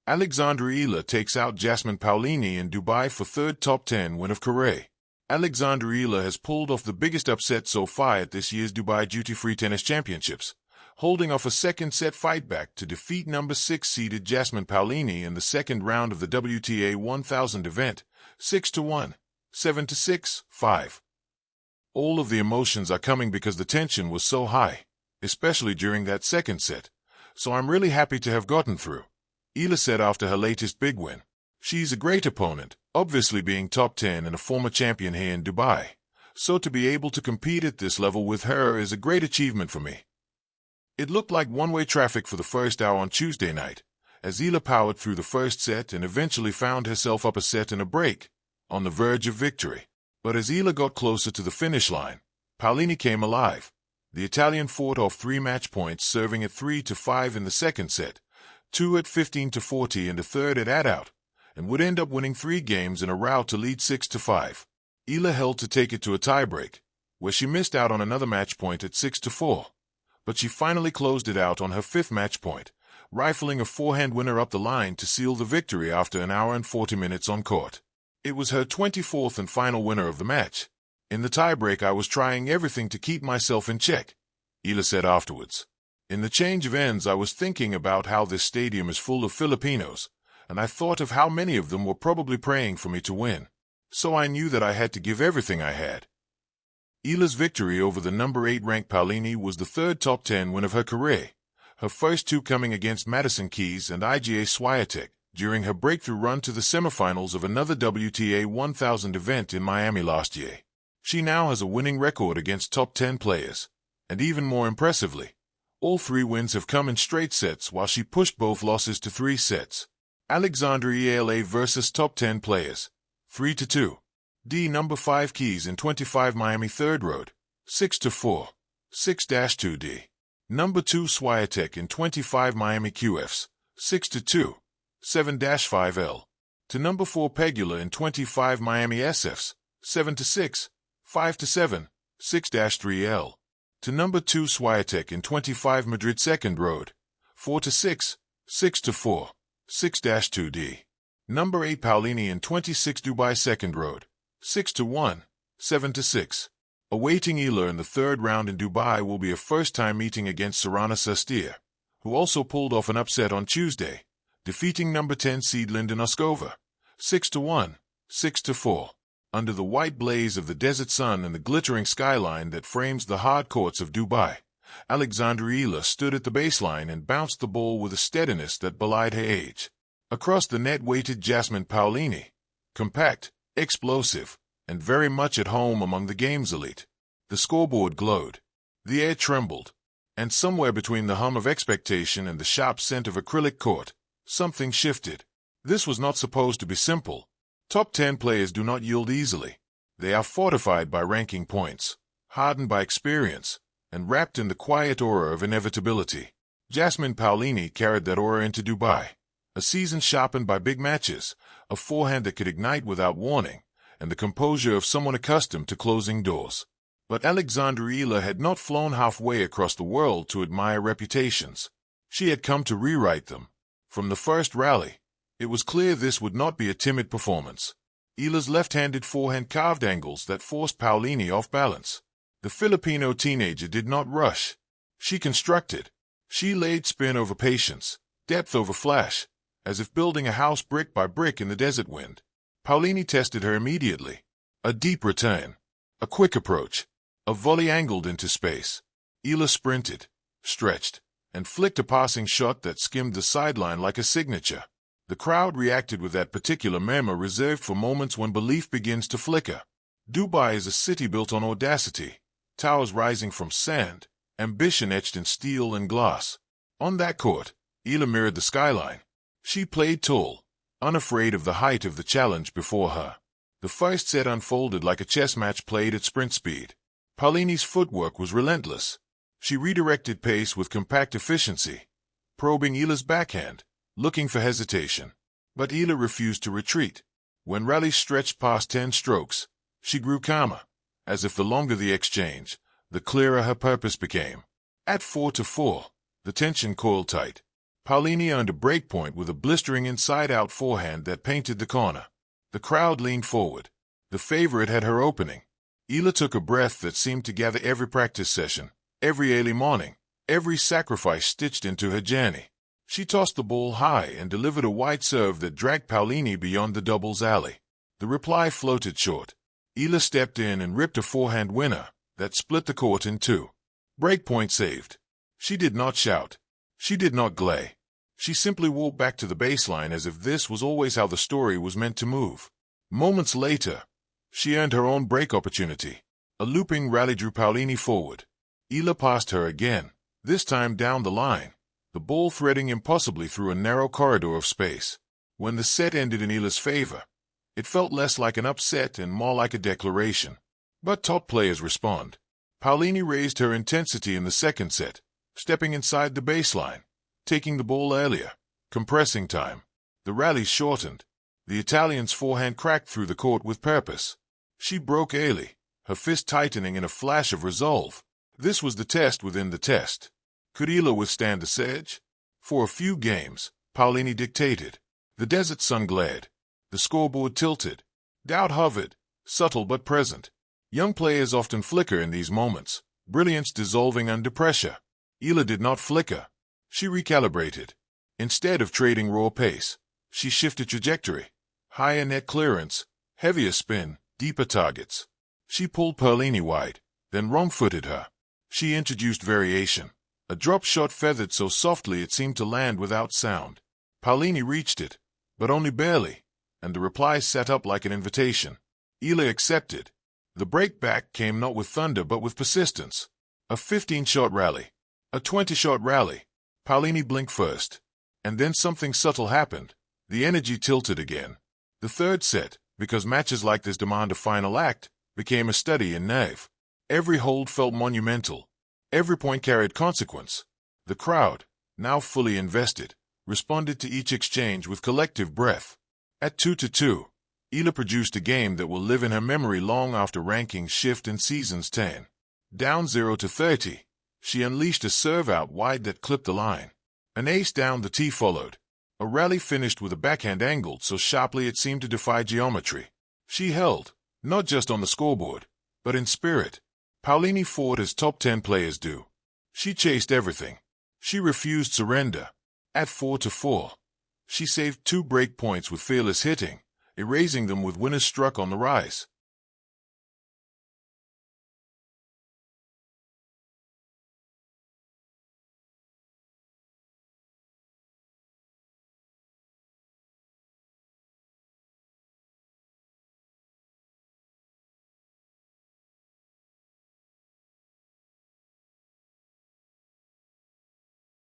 Alexandra Eala takes out Jasmine Paolini in Dubai for third top 10 win of career. Alexandra Eala has pulled off the biggest upset so far at this year's Dubai Duty-Free Tennis Championships, holding off a second-set fight-back to defeat number 6-seeded Jasmine Paolini in the second round of the WTA 1000 event, 6-1, 7-6, 5. All of the emotions are coming because the tension was so high, especially during that second set, so I'm really happy to have gotten through, Eala said after her latest big win. She's a great opponent, obviously being top 10 and a former champion here in Dubai, so to be able to compete at this level with her is a great achievement for me. It looked like one-way traffic for the first hour on Tuesday night, as Eala powered through the first set and eventually found herself up a set and a break, on the verge of victory. But as Eala got closer to the finish line, Paolini came alive. The Italian fought off 3 match points, serving at 3-5 in the second set, 2 at 15-40 and a third at add-out, and would end up winning 3 games in a row to lead 6-5. Eala held to take it to a tiebreak, where she missed out on another match point at 6-4. But she finally closed it out on her 5th match point, rifling a forehand winner up the line to seal the victory after an hour and 40 minutes on court. It was her 24th and final winner of the match. In the tiebreak I was trying everything to keep myself in check, Eala said afterwards. In the change of ends I was thinking about how this stadium is full of Filipinos, and I thought of how many of them were probably praying for me to win. So I knew that I had to give everything I had. Eala's victory over the number 8 ranked Paolini was the third top 10 win of her career, her first 2 coming against Madison Keys and Iga Swiatek during her breakthrough run to the semifinals of another WTA 1000 event in Miami last year. She now has a winning record against top 10 players, and even more impressively, all 3 wins have come in straight sets while she pushed both losses to 3 sets. Alexandra Eala versus top 10 players, 3-2. D number 5 Keys in 25 Miami Third Road, 6-4, 6-2D. Number 2 Swiatek in 25 Miami QFs, 6-2, 7-5L. To number 4 Pegula in 25 Miami SFs, 7-6, 5-7, 6-3L. To number 2 Swiatek in 25 Madrid Second Road, 4-6, 6-4. 6-2D. Number 8 Paolini in 26 Dubai Second Road, 6-1, 7-6. Awaiting Eala in the third round in Dubai will be a first-time meeting against Sorana Cîrstea, who also pulled off an upset on Tuesday, defeating number 10 seed Linda Noskova, 6-1, 6-4. Under the white blaze of the desert sun and the glittering skyline that frames the hard courts of Dubai, Alexandra Eala stood at the baseline and bounced the ball with a steadiness that belied her age. Across the net waited Jasmine Paolini, compact, explosive, and very much at home among the game's elite. The scoreboard glowed. The air trembled. And somewhere between the hum of expectation and the sharp scent of acrylic court, something shifted. This was not supposed to be simple. Top 10 players do not yield easily. They are fortified by ranking points, hardened by experience, and wrapped in the quiet aura of inevitability. Jasmine Paolini carried that aura into Dubai, a season sharpened by big matches, a forehand that could ignite without warning, and the composure of someone accustomed to closing doors. But Alexandra Eala had not flown halfway across the world to admire reputations. She had come to rewrite them. From the first rally, it was clear this would not be a timid performance. Eala's left-handed forehand carved angles that forced Paolini off balance. The Filipino teenager did not rush. She constructed. She laid spin over patience, depth over flash, as if building a house brick by brick in the desert wind. Paolini tested her immediately. A deep return. A quick approach. A volley angled into space. Eala sprinted, stretched, and flicked a passing shot that skimmed the sideline like a signature. The crowd reacted with that particular murmur reserved for moments when belief begins to flicker. Dubai is a city built on audacity. Towers rising from sand, ambition etched in steel and glass. On that court, Eala mirrored the skyline. She played tall, unafraid of the height of the challenge before her. The first set unfolded like a chess match played at sprint speed. Paolini's footwork was relentless. She redirected pace with compact efficiency, probing Eala's backhand, looking for hesitation. But Eala refused to retreat. When rallies stretched past 10 strokes, she grew calmer, as if the longer the exchange, the clearer her purpose became. At 4-4, the tension coiled tight. Paolini earned a break point with a blistering inside-out forehand that painted the corner. The crowd leaned forward. The favorite had her opening. Eala took a breath that seemed to gather every practice session, every early morning, every sacrifice stitched into her journey. She tossed the ball high and delivered a wide serve that dragged Paolini beyond the doubles alley. The reply floated short. Eala stepped in and ripped a forehand winner that split the court in two. Breakpoint saved. She did not shout. She did not glare. She simply walked back to the baseline as if this was always how the story was meant to move. Moments later, she earned her own break opportunity. A looping rally drew Paolini forward. Eala passed her again, this time down the line, the ball threading impossibly through a narrow corridor of space. When the set ended in Eala's favor, it felt less like an upset and more like a declaration. But top players respond. Paolini raised her intensity in the second set, stepping inside the baseline, taking the ball earlier, compressing time. The rally shortened. The Italian's forehand cracked through the court with purpose. She broke early, her fist tightening in a flash of resolve. This was the test within the test. Could Eala withstand the surge? For a few games, Paolini dictated. The desert sun glared. The scoreboard tilted. Doubt hovered, subtle but present. Young players often flicker in these moments, brilliance dissolving under pressure. Eala did not flicker. She recalibrated. Instead of trading raw pace, she shifted trajectory. Higher net clearance, heavier spin, deeper targets. She pulled Paolini wide, then wrong-footed her. She introduced variation. A drop shot feathered so softly it seemed to land without sound. Paolini reached it, but only barely, and the reply set up like an invitation. Eala accepted. The breakback came not with thunder but with persistence. A 15-shot rally. A 20-shot rally. Paolini blinked first. And then something subtle happened. The energy tilted again. The third set, because matches like this demand a final act, became a study in nerve. Every hold felt monumental. Every point carried consequence. The crowd, now fully invested, responded to each exchange with collective breath. At 2-2, Eala produced a game that will live in her memory long after rankings shift and seasons turn. Down 0-30, she unleashed a serve out wide that clipped the line. An ace down the tee followed. A rally finished with a backhand angled so sharply it seemed to defy geometry. She held, not just on the scoreboard, but in spirit. Paolini fought as top 10 players do. She chased everything. She refused surrender. At 4-4, she saved 2 break points with fearless hitting, erasing them with winners struck on the rise.